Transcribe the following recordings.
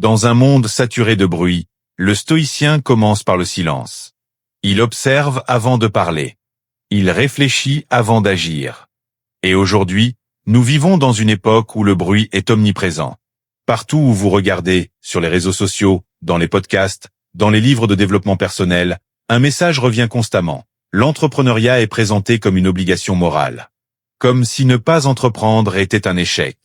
Dans un monde saturé de bruit, le stoïcien commence par le silence. Il observe avant de parler. Il réfléchit avant d'agir. Et aujourd'hui, nous vivons dans une époque où le bruit est omniprésent. Partout où vous regardez, sur les réseaux sociaux, dans les podcasts, dans les livres de développement personnel, un message revient constamment. L'entrepreneuriat est présenté comme une obligation morale. Comme si ne pas entreprendre était un échec.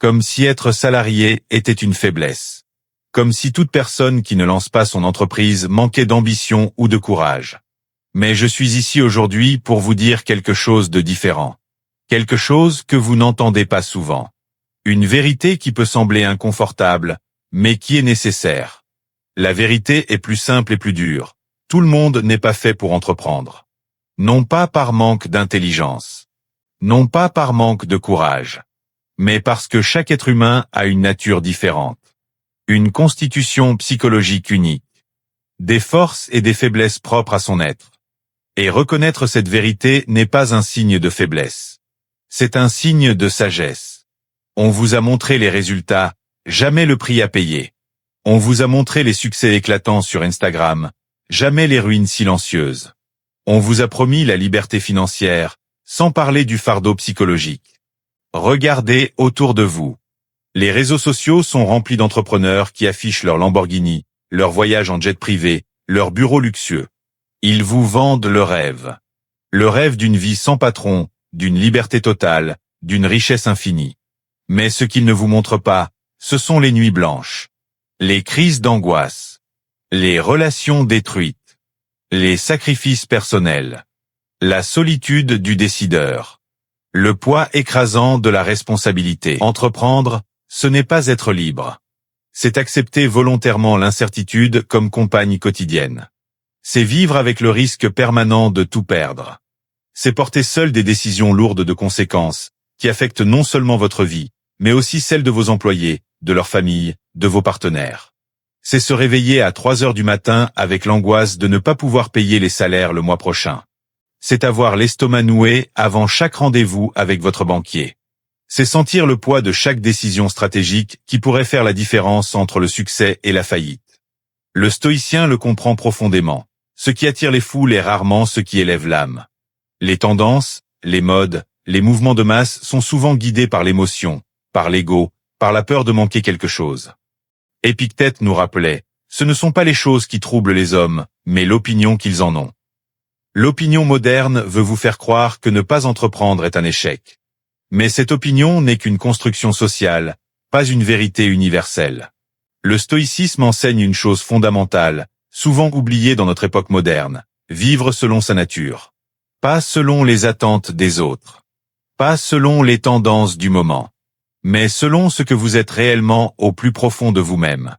Comme si être salarié était une faiblesse. Comme si toute personne qui ne lance pas son entreprise manquait d'ambition ou de courage. Mais je suis ici aujourd'hui pour vous dire quelque chose de différent. Quelque chose que vous n'entendez pas souvent. Une vérité qui peut sembler inconfortable, mais qui est nécessaire. La vérité est plus simple et plus dure. Tout le monde n'est pas fait pour entreprendre. Non pas par manque d'intelligence. Non pas par manque de courage. Mais parce que chaque être humain a une nature différente. Une constitution psychologique unique. Des forces et des faiblesses propres à son être. Et reconnaître cette vérité n'est pas un signe de faiblesse. C'est un signe de sagesse. On vous a montré les résultats, jamais le prix à payer. On vous a montré les succès éclatants sur Instagram, jamais les ruines silencieuses. On vous a promis la liberté financière, sans parler du fardeau psychologique. Regardez autour de vous. Les réseaux sociaux sont remplis d'entrepreneurs qui affichent leur Lamborghini, leur voyage en jet privé, leur bureau luxueux. Ils vous vendent le rêve. Le rêve d'une vie sans patron, d'une liberté totale, d'une richesse infinie. Mais ce qu'ils ne vous montrent pas, ce sont les nuits blanches. Les crises d'angoisse. Les relations détruites. Les sacrifices personnels. La solitude du décideur. Le poids écrasant de la responsabilité. Entreprendre, ce n'est pas être libre. C'est accepter volontairement l'incertitude comme compagne quotidienne. C'est vivre avec le risque permanent de tout perdre. C'est porter seul des décisions lourdes de conséquences, qui affectent non seulement votre vie, mais aussi celle de vos employés, de leur famille, de vos partenaires. C'est se réveiller à 3 heures du matin avec l'angoisse de ne pas pouvoir payer les salaires le mois prochain. C'est avoir l'estomac noué avant chaque rendez-vous avec votre banquier. C'est sentir le poids de chaque décision stratégique qui pourrait faire la différence entre le succès et la faillite. Le stoïcien le comprend profondément. Ce qui attire les foules est rarement ce qui élève l'âme. Les tendances, les modes, les mouvements de masse sont souvent guidés par l'émotion, par l'ego, par la peur de manquer quelque chose. Épictète nous rappelait, ce ne sont pas les choses qui troublent les hommes, mais l'opinion qu'ils en ont. L'opinion moderne veut vous faire croire que ne pas entreprendre est un échec. Mais cette opinion n'est qu'une construction sociale, pas une vérité universelle. Le stoïcisme enseigne une chose fondamentale, souvent oubliée dans notre époque moderne, vivre selon sa nature. Pas selon les attentes des autres. Pas selon les tendances du moment. Mais selon ce que vous êtes réellement au plus profond de vous-même.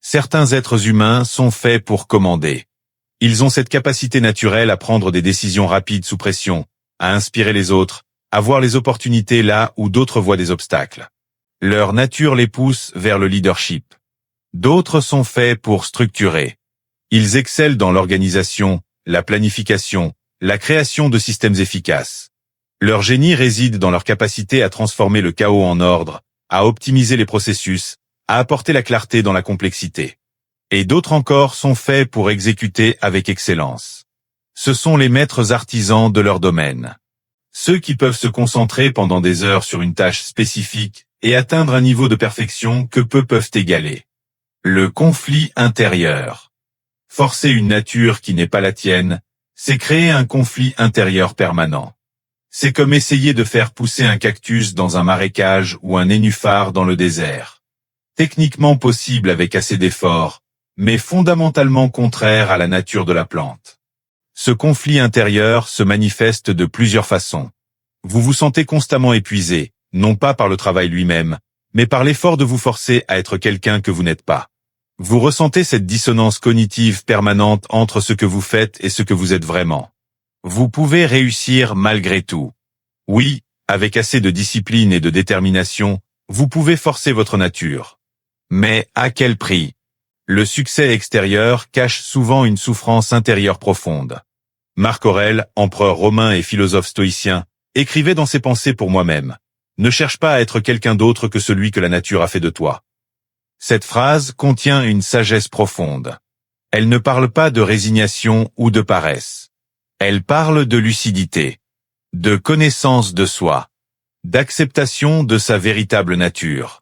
Certains êtres humains sont faits pour commander. Ils ont cette capacité naturelle à prendre des décisions rapides sous pression, à inspirer les autres, à voir les opportunités là où d'autres voient des obstacles. Leur nature les pousse vers le leadership. D'autres sont faits pour structurer. Ils excellent dans l'organisation, la planification, la création de systèmes efficaces. Leur génie réside dans leur capacité à transformer le chaos en ordre, à optimiser les processus, à apporter la clarté dans la complexité. Et d'autres encore sont faits pour exécuter avec excellence. Ce sont les maîtres artisans de leur domaine. Ceux qui peuvent se concentrer pendant des heures sur une tâche spécifique et atteindre un niveau de perfection que peu peuvent égaler. Le conflit intérieur. Forcer une nature qui n'est pas la tienne, c'est créer un conflit intérieur permanent. C'est comme essayer de faire pousser un cactus dans un marécage ou un nénuphar dans le désert. Techniquement possible avec assez d'efforts, mais fondamentalement contraire à la nature de la plante. Ce conflit intérieur se manifeste de plusieurs façons. Vous vous sentez constamment épuisé, non pas par le travail lui-même, mais par l'effort de vous forcer à être quelqu'un que vous n'êtes pas. Vous ressentez cette dissonance cognitive permanente entre ce que vous faites et ce que vous êtes vraiment. Vous pouvez réussir malgré tout. Oui, avec assez de discipline et de détermination, vous pouvez forcer votre nature. Mais à quel prix? Le succès extérieur cache souvent une souffrance intérieure profonde. Marc Aurèle, empereur romain et philosophe stoïcien, écrivait dans ses pensées pour moi-même. Ne cherche pas à être quelqu'un d'autre que celui que la nature a fait de toi. Cette phrase contient une sagesse profonde. Elle ne parle pas de résignation ou de paresse. Elle parle de lucidité, de connaissance de soi, d'acceptation de sa véritable nature.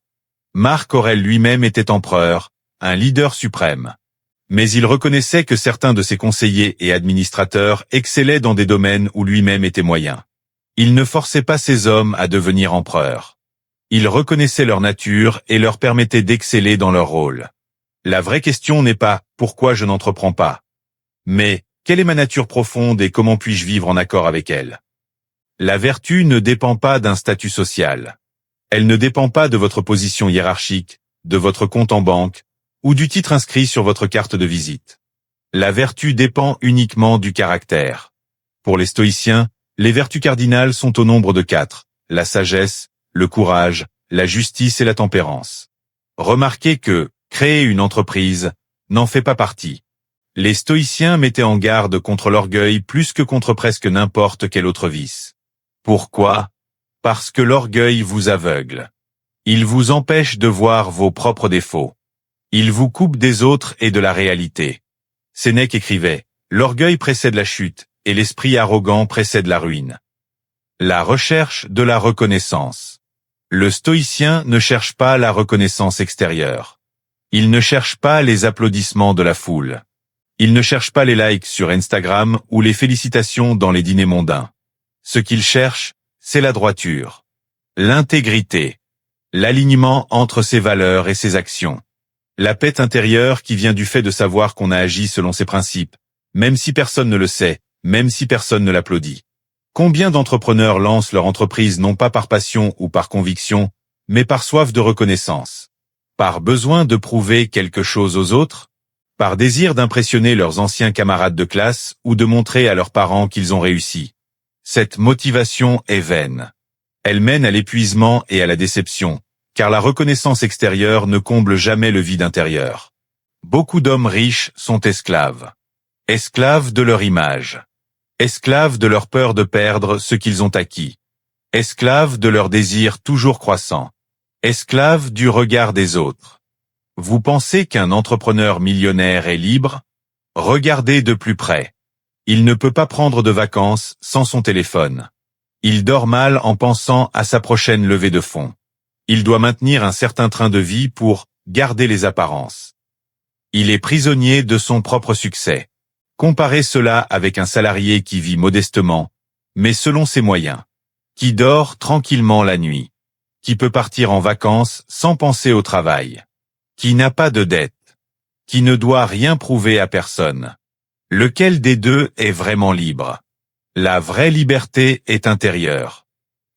Marc Aurèle lui-même était empereur, un leader suprême. Mais il reconnaissait que certains de ses conseillers et administrateurs excellaient dans des domaines où lui-même était moyen. Il ne forçait pas ces hommes à devenir empereurs. Il reconnaissait leur nature et leur permettait d'exceller dans leur rôle. La vraie question n'est pas « pourquoi je n'entreprends pas ?», mais « quelle est ma nature profonde et comment puis-je vivre en accord avec elle ?» La vertu ne dépend pas d'un statut social. Elle ne dépend pas de votre position hiérarchique, de votre compte en banque, ou du titre inscrit sur votre carte de visite. La vertu dépend uniquement du caractère. Pour les stoïciens, les vertus cardinales sont au nombre de 4, la sagesse, le courage, la justice et la tempérance. Remarquez que, créer une entreprise, n'en fait pas partie. Les stoïciens mettaient en garde contre l'orgueil plus que contre presque n'importe quel autre vice. Pourquoi ? Parce que l'orgueil vous aveugle. Il vous empêche de voir vos propres défauts. Il vous coupe des autres et de la réalité. Sénèque écrivait « L'orgueil précède la chute, et l'esprit arrogant précède la ruine. » La recherche de la reconnaissance. Le stoïcien ne cherche pas la reconnaissance extérieure. Il ne cherche pas les applaudissements de la foule. Il ne cherche pas les likes sur Instagram ou les félicitations dans les dîners mondains. Ce qu'il cherche, c'est la droiture, l'intégrité, l'alignement entre ses valeurs et ses actions. La paix intérieure qui vient du fait de savoir qu'on a agi selon ses principes, même si personne ne le sait, même si personne ne l'applaudit. Combien d'entrepreneurs lancent leur entreprise non pas par passion ou par conviction, mais par soif de reconnaissance, par besoin de prouver quelque chose aux autres, par désir d'impressionner leurs anciens camarades de classe ou de montrer à leurs parents qu'ils ont réussi. Cette motivation est vaine. Elle mène à l'épuisement et à la déception, car la reconnaissance extérieure ne comble jamais le vide intérieur. Beaucoup d'hommes riches sont esclaves. Esclaves de leur image. Esclaves de leur peur de perdre ce qu'ils ont acquis. Esclaves de leur désir toujours croissant. Esclaves du regard des autres. Vous pensez qu'un entrepreneur millionnaire est libre? Regardez de plus près. Il ne peut pas prendre de vacances sans son téléphone. Il dort mal en pensant à sa prochaine levée de fonds. Il doit maintenir un certain train de vie pour garder les apparences. Il est prisonnier de son propre succès. Comparez cela avec un salarié qui vit modestement, mais selon ses moyens, qui dort tranquillement la nuit, qui peut partir en vacances sans penser au travail, qui n'a pas de dette, qui ne doit rien prouver à personne. Lequel des deux est vraiment libre? La vraie liberté est intérieure.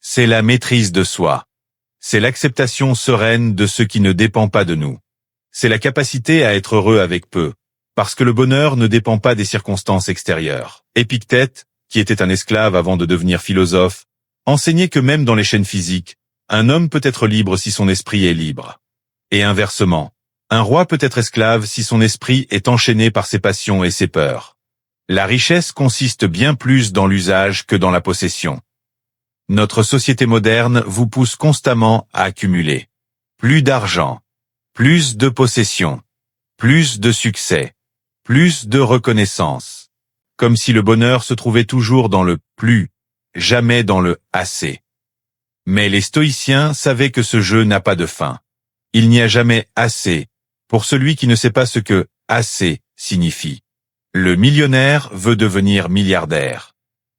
C'est la maîtrise de soi. C'est l'acceptation sereine de ce qui ne dépend pas de nous. C'est la capacité à être heureux avec peu, parce que le bonheur ne dépend pas des circonstances extérieures. Épictète, qui était un esclave avant de devenir philosophe, enseignait que même dans les chaînes physiques, un homme peut être libre si son esprit est libre. Et inversement, un roi peut être esclave si son esprit est enchaîné par ses passions et ses peurs. La richesse consiste bien plus dans l'usage que dans la possession. Notre société moderne vous pousse constamment à accumuler. Plus d'argent, plus de possessions, plus de succès, plus de reconnaissance. Comme si le bonheur se trouvait toujours dans le plus, jamais dans le assez. Mais les stoïciens savaient que ce jeu n'a pas de fin. Il n'y a jamais assez, pour celui qui ne sait pas ce que assez signifie. Le millionnaire veut devenir milliardaire.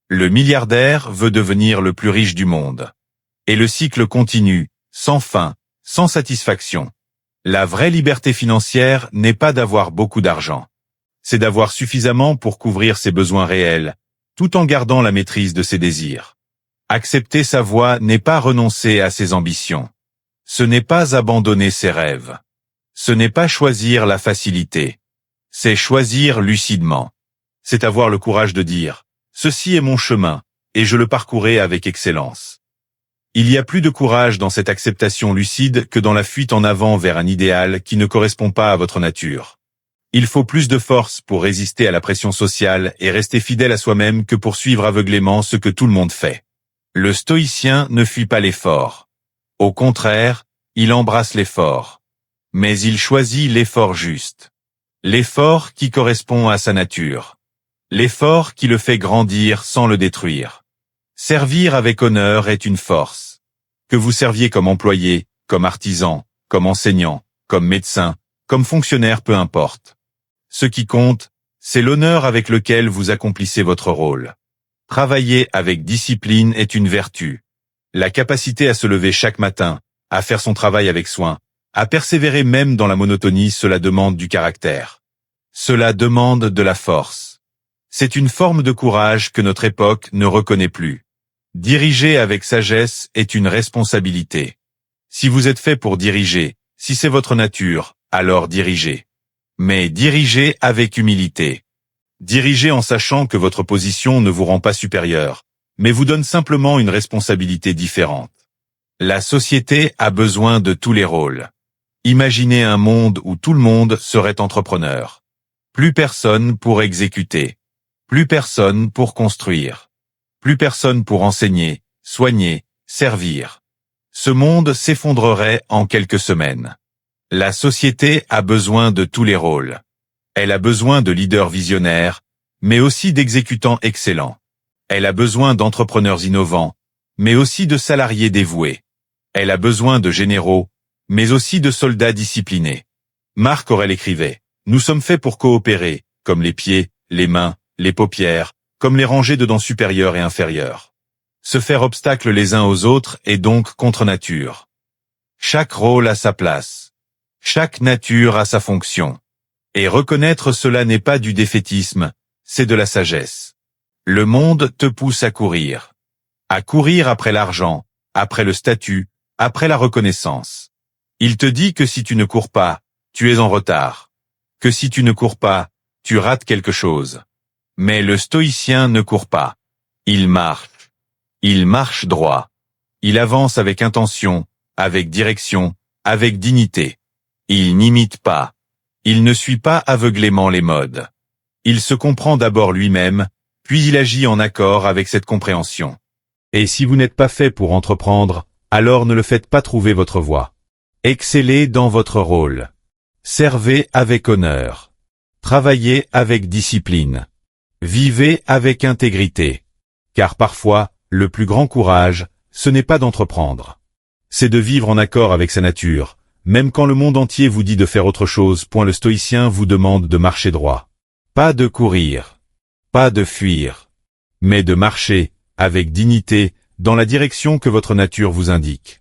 Le milliardaire veut devenir le plus riche du monde. Et le cycle continue, sans fin, sans satisfaction. La vraie liberté financière n'est pas d'avoir beaucoup d'argent. C'est d'avoir suffisamment pour couvrir ses besoins réels, tout en gardant la maîtrise de ses désirs. Accepter sa voie n'est pas renoncer à ses ambitions. Ce n'est pas abandonner ses rêves. Ce n'est pas choisir la facilité. C'est choisir lucidement. C'est avoir le courage de dire « Ceci est mon chemin, et je le parcourrai avec excellence ». Il y a plus de courage dans cette acceptation lucide que dans la fuite en avant vers un idéal qui ne correspond pas à votre nature. Il faut plus de force pour résister à la pression sociale et rester fidèle à soi-même que pour suivre aveuglément ce que tout le monde fait. Le stoïcien ne fuit pas l'effort. Au contraire, il embrasse l'effort. Mais il choisit l'effort juste. L'effort qui correspond à sa nature. L'effort qui le fait grandir sans le détruire. Servir avec honneur est une force. Que vous serviez comme employé, comme artisan, comme enseignant, comme médecin, comme fonctionnaire, peu importe. Ce qui compte, c'est l'honneur avec lequel vous accomplissez votre rôle. Travailler avec discipline est une vertu. La capacité à se lever chaque matin, à faire son travail avec soin, à persévérer même dans la monotonie, cela demande du caractère. Cela demande de la force. C'est une forme de courage que notre époque ne reconnaît plus. Diriger avec sagesse est une responsabilité. Si vous êtes fait pour diriger, si c'est votre nature, alors dirigez. Mais dirigez avec humilité. Dirigez en sachant que votre position ne vous rend pas supérieur, mais vous donne simplement une responsabilité différente. La société a besoin de tous les rôles. Imaginez un monde où tout le monde serait entrepreneur. Plus personne pour exécuter. Plus personne pour construire. Plus personne pour enseigner, soigner, servir. Ce monde s'effondrerait en quelques semaines. La société a besoin de tous les rôles. Elle a besoin de leaders visionnaires, mais aussi d'exécutants excellents. Elle a besoin d'entrepreneurs innovants, mais aussi de salariés dévoués. Elle a besoin de généraux, mais aussi de soldats disciplinés. Marc Aurèle écrivait « Nous sommes faits pour coopérer, comme les pieds, les mains, les paupières, comme les rangées de dents supérieures et inférieures. Se faire obstacle les uns aux autres est donc contre nature. Chaque rôle a sa place. Chaque nature a sa fonction. Et reconnaître cela n'est pas du défaitisme, c'est de la sagesse. Le monde te pousse à courir. À courir après l'argent, après le statut, après la reconnaissance. Il te dit que si tu ne cours pas, tu es en retard. Que si tu ne cours pas, tu rates quelque chose. Mais le stoïcien ne court pas. Il marche. Il marche droit. Il avance avec intention, avec direction, avec dignité. Il n'imite pas. Il ne suit pas aveuglément les modes. Il se comprend d'abord lui-même, puis il agit en accord avec cette compréhension. Et si vous n'êtes pas fait pour entreprendre, alors ne le faites pas trouver votre voie. Excellez dans votre rôle. Servez avec honneur. Travaillez avec discipline. Vivez avec intégrité. Car parfois, le plus grand courage, ce n'est pas d'entreprendre. C'est de vivre en accord avec sa nature, même quand le monde entier vous dit de faire autre chose. Le stoïcien vous demande de marcher droit. Pas de courir. Pas de fuir. Mais de marcher, avec dignité, dans la direction que votre nature vous indique.